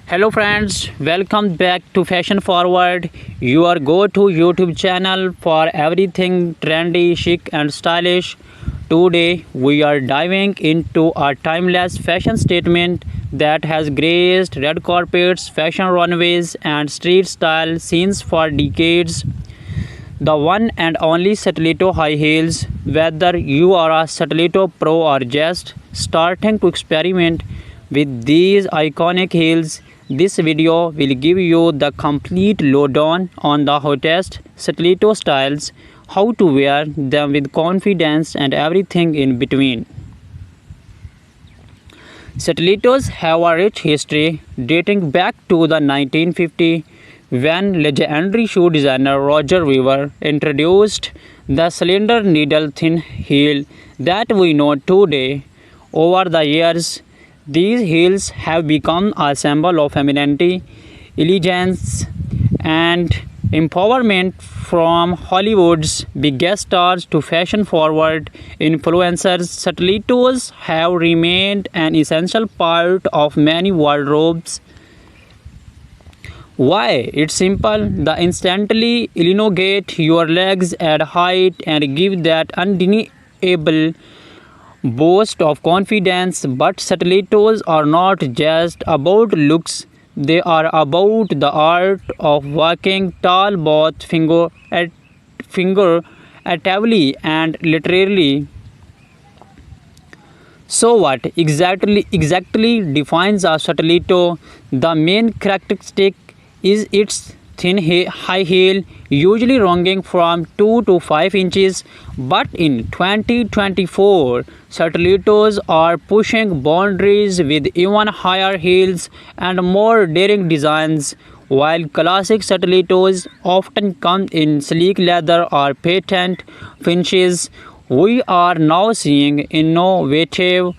Hello friends, welcome back to Fashion Forward, your go-to YouTube channel for everything trendy, chic and stylish. Today we are diving into a timeless fashion statement that has graced red carpets, fashion runways and street style scenes for decades. The one and only Stiletto high heels. Whether you are a Stiletto pro or just starting to experiment with these iconic heels, this video will give you the complete lowdown on the hottest Stiletto styles, how to wear them with confidence and everything in between. Stilettos have a rich history dating back to the 1950s when legendary shoe designer Roger Weaver introduced the cylinder needle thin heel that we know today. Over the years, these heels have become a symbol of femininity, elegance, and empowerment. From Hollywood's biggest stars to fashion-forward influencers, stilettos have remained an essential part of many wardrobes. Why? It's simple. They instantly elongate your legs, add height, and give that undeniable boast of confidence. But stilettos are not just about looks, they are about the art of walking tall both figuratively and literally. So what exactly defines a stiletto? The main characteristic is its high heel, usually ranging from 2 to 5 inches. But in 2024, stilettos are pushing boundaries with even higher heels and more daring designs. While classic stilettos often come in sleek leather or patent finishes, we are now seeing innovative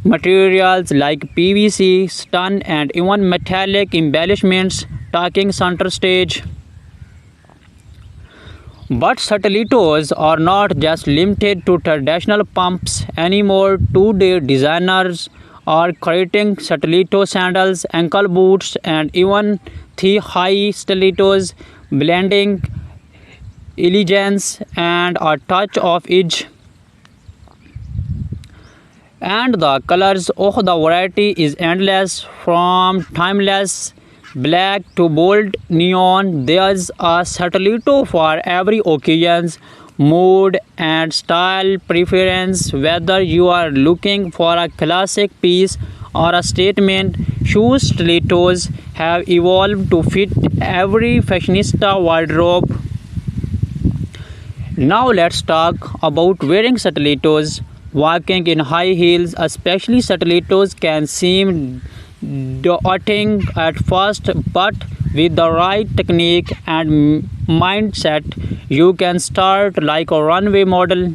materials like PVC, stun, and even metallic embellishments taking center stage. But stilettos are not just limited to traditional pumps anymore. Today, designers are creating stiletto sandals, ankle boots, and even thigh-high stilettos, blending elegance and a touch of edge. And the colors, oh, the variety is endless, from timeless black to bold neon. There's a stiletto for every occasion, mood, and style preference. Whether you are looking for a classic piece or a statement shoe, stilettos have evolved to fit every fashionista wardrobe. Now let's talk about wearing stilettos. Walking in high heels, especially stilettos, can seem daunting at first, but with the right technique and mindset, you can start like a runway model.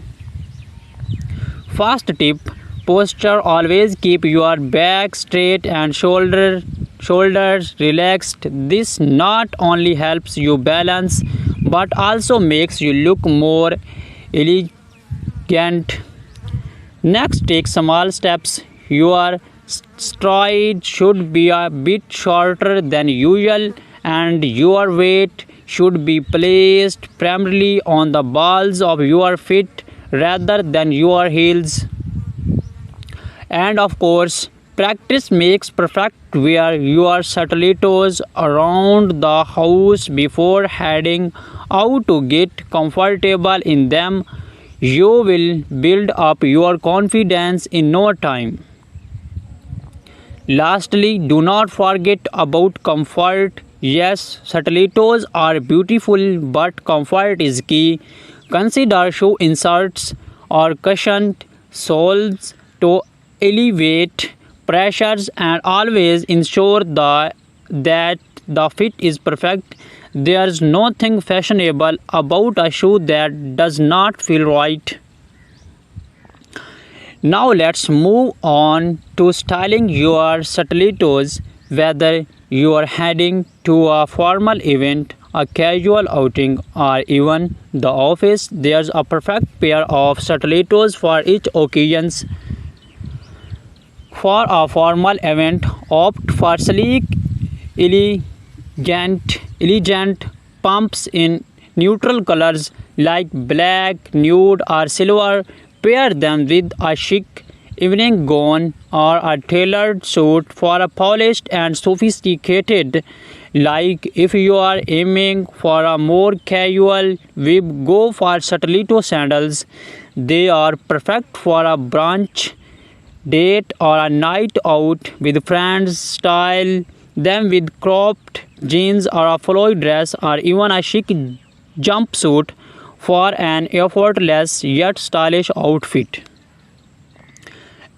First tip: posture. Always keep your back straight and shoulders relaxed. This not only helps you balance but also makes you look more elegant. Next, take small steps. Your stride should be a bit shorter than usual, and your weight should be placed primarily on the balls of your feet rather than your heels. And of course, practice makes perfect. Wear your stilettos around the house before heading out to get comfortable in them. You will build up your confidence in no time. Lastly, do not forget about comfort. Yes, stilettos are beautiful, but comfort is key. Consider shoe inserts or cushioned soles to elevate pressures and always ensure that the fit is perfect. There's nothing fashionable about a shoe that does not feel right. Now let's move on to styling your stilettos. Whether you are heading to a formal event, a casual outing, or even the office, there's a perfect pair of stilettos for each occasion. For a formal event, opt for sleek, elegant pumps in neutral colors like black, nude, or silver. Pair them with a chic evening gown or a tailored suit for a polished and sophisticated. Like if you are aiming for a more casual vibe, go for Satellito sandals. They are perfect for a brunch date or a night out with friends. Style them with cropped jeans or a flowy dress or even a chic jumpsuit for an effortless yet stylish outfit.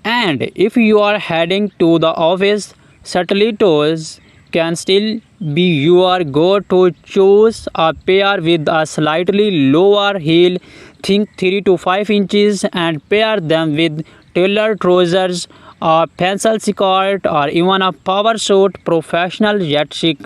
And if you are heading to the office, Satelitos can still be your go-to. Choose a pair with a slightly lower heel, think 3 to 5 inches, and pair them with tailored trousers, a pencil skirt, or even a power suit. Professional yet chic.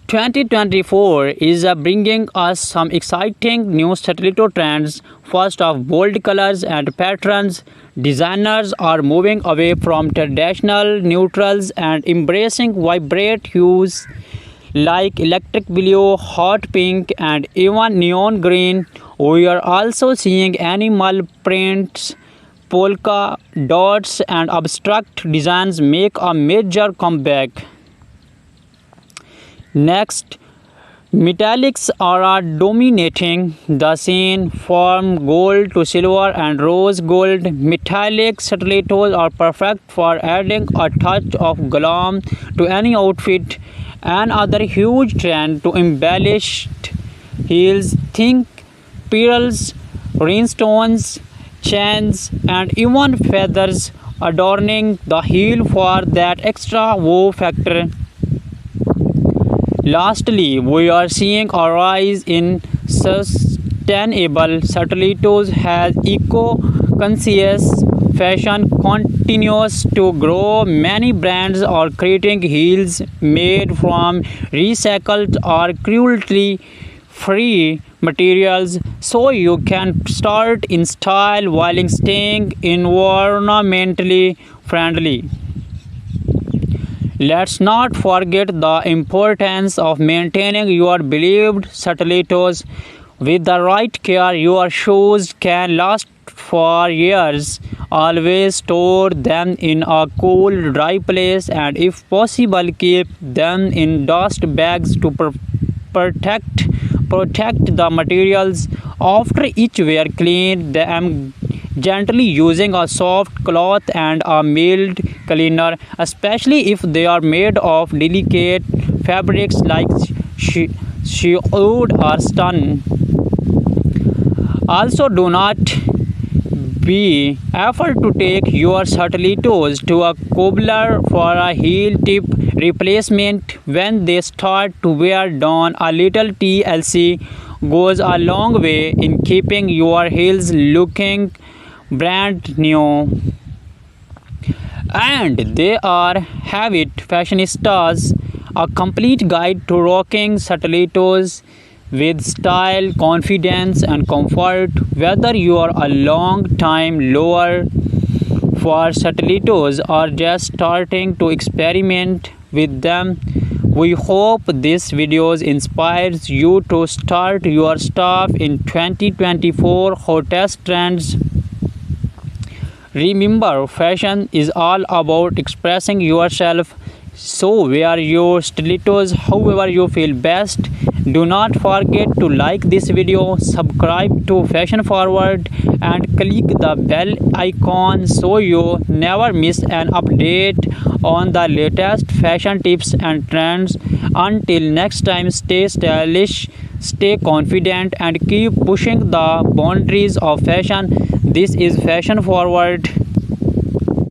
2024 is bringing us some exciting new Satellito trends. First of bold colors and patterns. Designers are moving away from traditional neutrals and embracing vibrant hues like electric blue, hot pink, and even neon green. We are also seeing animal prints, polka dots, and abstract designs make a major comeback. Next, metallics are dominating the scene from gold to silver and rose gold. Metallic stilettos are perfect for adding a touch of glam to any outfit. Another huge trend to embellished heels. Think pearls, rhinestones, chains, and even feathers adorning the heel for that extra wow factor. Lastly, we are seeing a rise in sustainable Satelitos as eco-conscious fashion continues to grow. Many brands are creating heels made from recycled or cruelty-free materials so you can start in style while staying environmentally friendly. Let's not forget the importance of maintaining your beloved Satelitos. With the right care, your shoes can last for years. Always store them in a cool, dry place, and if possible, keep them in dust bags to protect the materials. After each wear, clean them gently using a soft cloth and a mild cleaner, especially if they are made of delicate fabrics like shiod or stun. Also, do not be afraid to take your Satelitos to a cobbler for a heel tip replacement when they start to wear down. A little TLC goes a long way in keeping your heels looking brand new. And they are have it fashionistas, a complete guide to rocking Satelitos with style, confidence, and comfort. Whether you are a long time lover for Satelitos or just starting to experiment with them, we hope this video inspires you to start your stuff in 2024 hottest trends. Remember, fashion is all about expressing yourself. So wear your stilettos however you feel best. Do not forget to like this video, subscribe to Fashion Forward, and click the bell icon so you never miss an update on the latest fashion tips and trends. Until next time, stay stylish, stay confident, and keep pushing the boundaries of fashion. This is Fashion Forward.